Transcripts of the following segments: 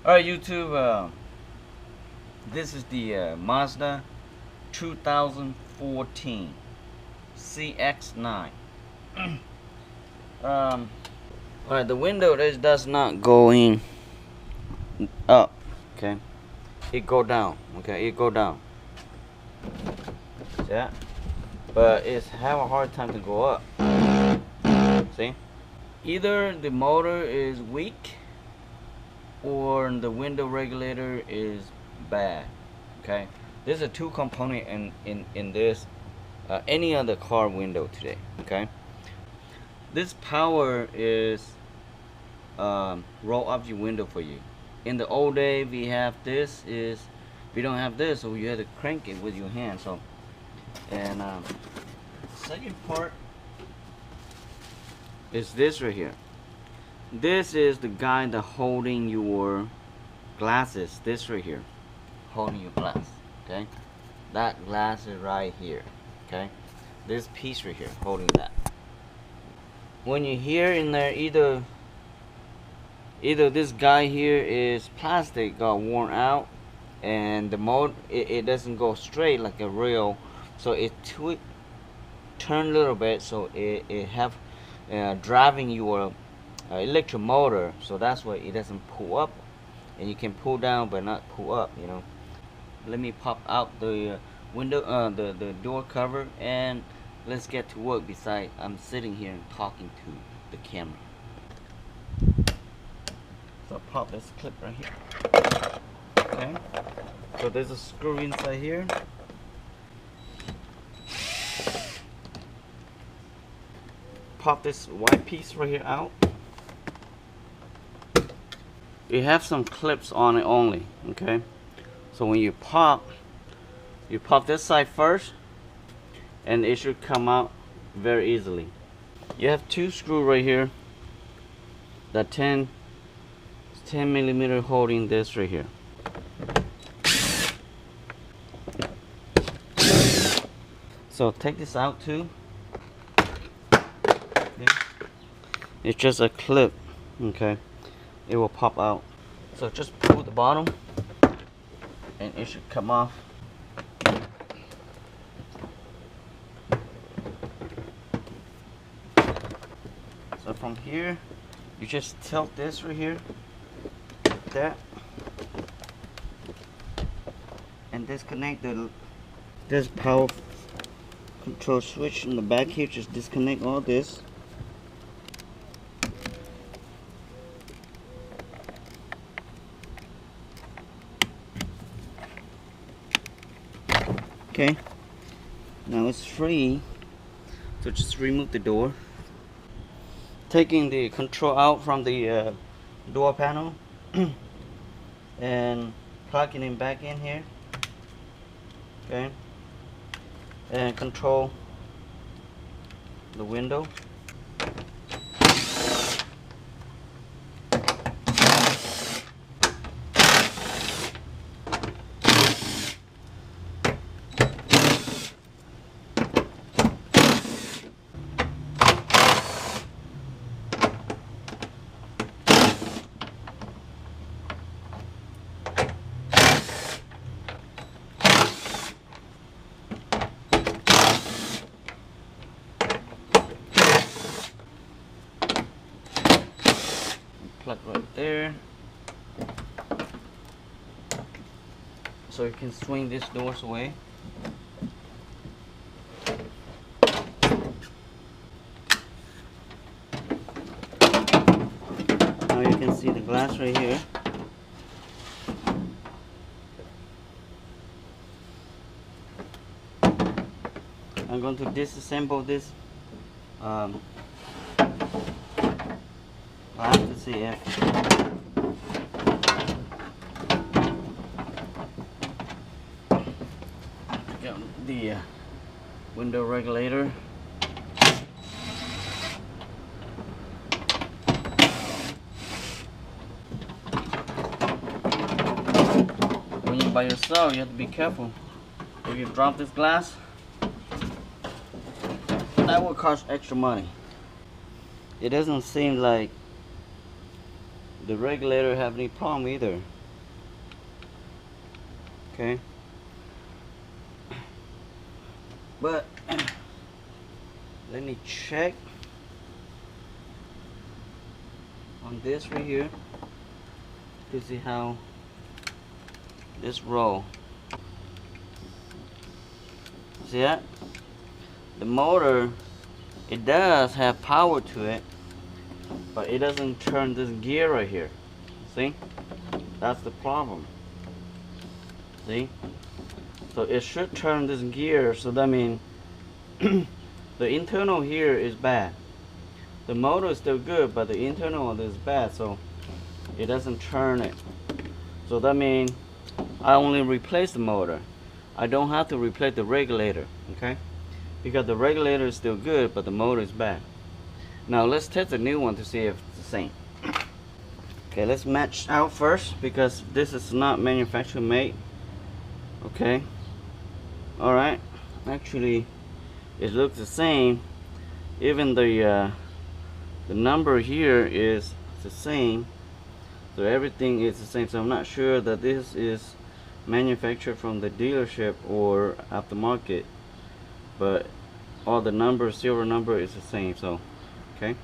Alright, YouTube, this is the Mazda 2014 cx9. Alright, the window does not go in up, okay? It go down, okay? It go down. See that? But it's have a hard time to go up. See? Either the motor is weak or the window regulator is bad. Okay, there's a two component in this any other car window today. Okay, this power is roll up your window for you. In the old day, we have this is we don't have this, so you have to crank it with your hand. So, and second part is this right here. This is the guy that holding your glasses. This right here, holding your glass. Okay, that glass is right here. Okay, this piece right here holding that. When you hear in there, either this guy here is plastic, got worn out, and the mode it doesn't go straight like a rail, so it turn a little bit, so it have driving your electric motor, so that's why it doesn't pull up, and you can pull down but not pull up, you know. Let me pop out the window, the door cover, and let's get to work. Besides, I'm sitting here and talking to the camera. So I'll pop this clip right here. Okay, so there's a screw inside here. Pop this white piece right here out. You have some clips on it only, okay? So when you pop this side first, and it should come out very easily. You have two screws right here, the 10 millimeter holding this right here. So take this out too. Okay. It's just a clip, okay? It will pop out. So just pull the bottom and it should come off. So from here, you just tilt this right here, that, and disconnect this power control switch in the back here. Just disconnect all this. Okay, now it's free, so just remove the door. Taking the control out from the door panel and plugging it back in here. Okay, and control the window. Plug right there, so you can swing these doors away. Now you can see the glass right here. I'm going to disassemble this glass to see if got the window regulator. When you're by yourself, you have to be careful. If you drop this glass, that will cost extra money. It doesn't seem like the regulator have any problem either. Okay, but let me check on this right here to see how this roll. See that? The motor, it does have power to it, but it doesn't turn this gear right here. See? That's the problem. See? So it should turn this gear, so that means the internal here is bad. The motor is still good, but the internal is bad, so it doesn't turn it. So that means I only replace the motor. I don't have to replace the regulator, okay? Because the regulator is still good, but the motor is bad. Now let's test the new one to see if it's the same. Okay, let's match out first because this is not manufacturer made. Okay. Alright. Actually, it looks the same. Even the number here is the same. So everything is the same. So I'm not sure that this is manufactured from the dealership or aftermarket, but all the numbers, serial number is the same. So okay,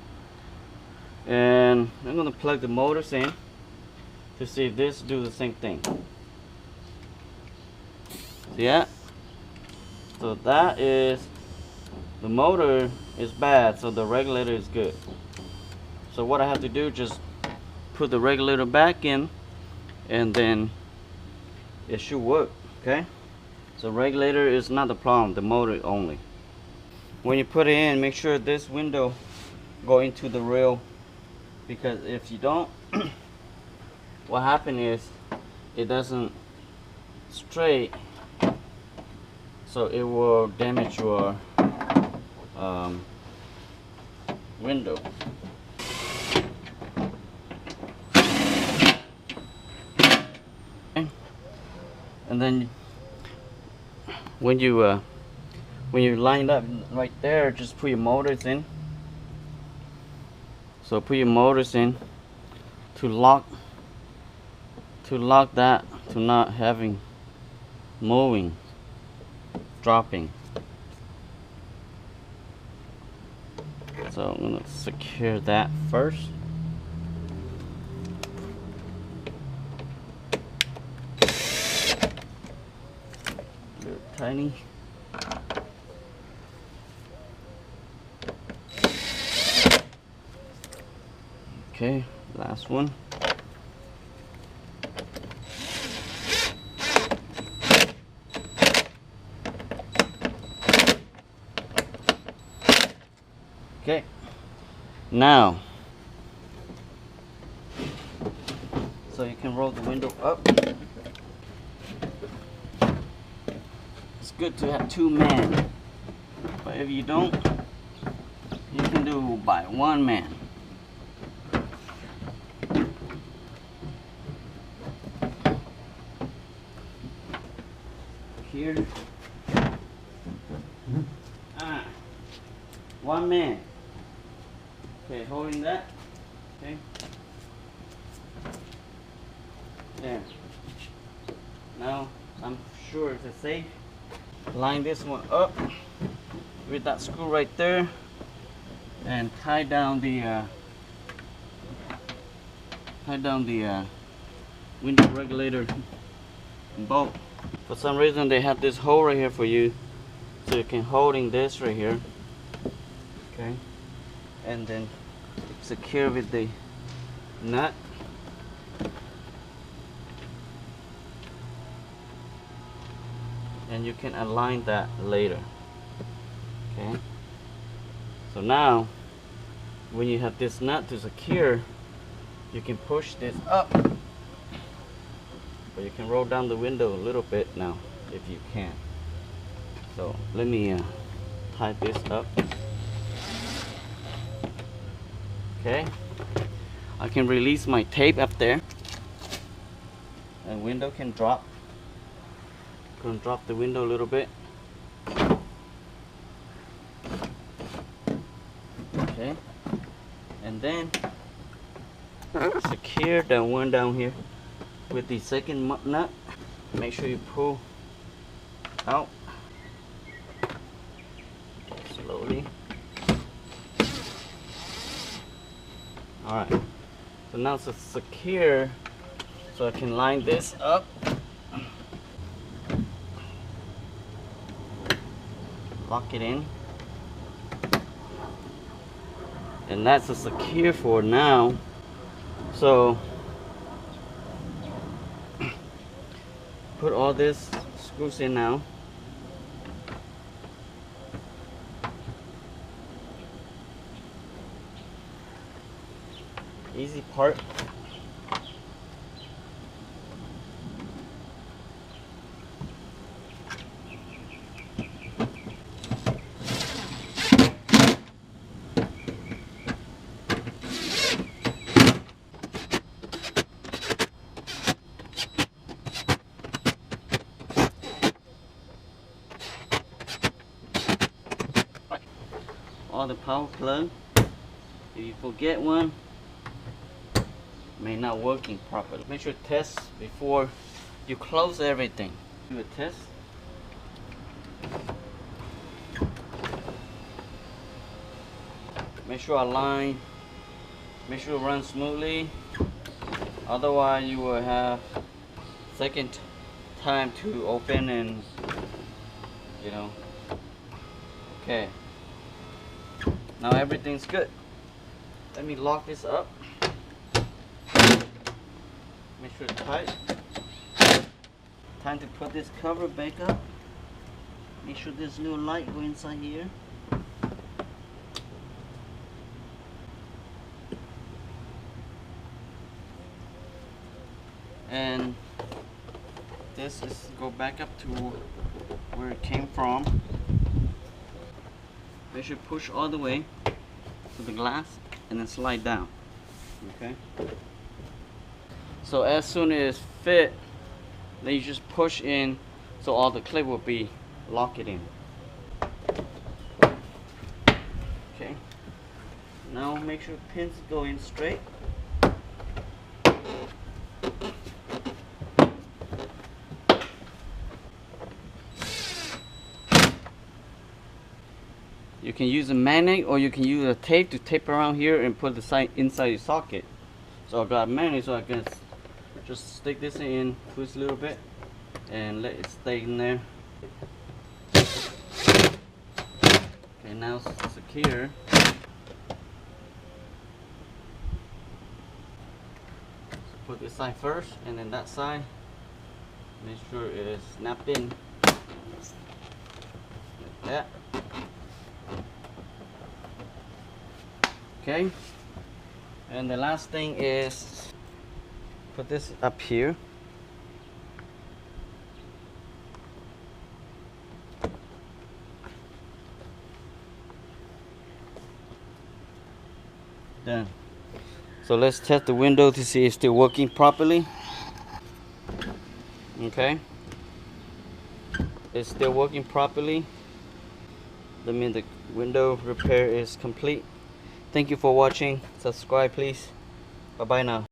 and I'm gonna plug the motors in to see if this do the same thing. See that? So that is, the motor is bad, so the regulator is good. So what I have to do, just put the regulator back in, and then it should work. Okay, so regulator is not the problem, the motor only. When you put it in, make sure this window go into the rail, because if you don't, what happens is it doesn't straight, so it will damage your window. And then when you line up right there, just put your motors in. So put your motors in to lock that, to not having moving, dropping. So I'm gonna secure that first. A little tiny. Okay, last one. Okay, now, so you can roll the window up. It's good to have two men, but if you don't, you can do by one man. Here, one man. Okay, holding that. Okay. There. Now I'm sure it's safe. Line this one up with that screw right there, and tie down the window regulator bolt. For some reason they have this hole right here for you, so you can holding this right here. Okay, and then secure with the nut. And you can align that later. Okay, so now when you have this nut to secure, you can push this up, but you can roll down the window a little bit now if you can. So let me tie this up. Okay, I can release my tape up there, and window can drop. Gonna drop the window a little bit. Okay, and then secure the one down here with the second nut. Make sure you pull out slowly. Alright, so now it's secure, so I can line this up. Lock it in. And that's a secure for now. So put all this screws in now. Easy part. All the power plug. If you forget one, may not working properly. Make sure to test before you close everything. Do a test. Make sure align. Make sure it runs smoothly. Otherwise, you will have second time to open and Okay. Now everything's good. Let me lock this up. Make sure it's tight. Time to put this cover back up. Make sure this little light go inside here. And this is go back up to where it came from. Make sure push all the way to the glass and then slide down. Okay. So as soon as it's fit, then you just push in so all the clip will be locked in. Okay. Now make sure pins go in straight. You can use a magnet or you can use a tape to tape around here and put the side inside your socket. So I got a magnet, so I can just stick this in, twist a little bit, and let it stay in there. Okay, now it's secure. So put this side first, and then that side. Make sure it is snapped in like that. Okay, and the last thing is put this up here. Done. So let's test the window to see if it's still working properly. Okay, it's still working properly. That means the window repair is complete. Thank you for watching. Subscribe please. Bye bye now.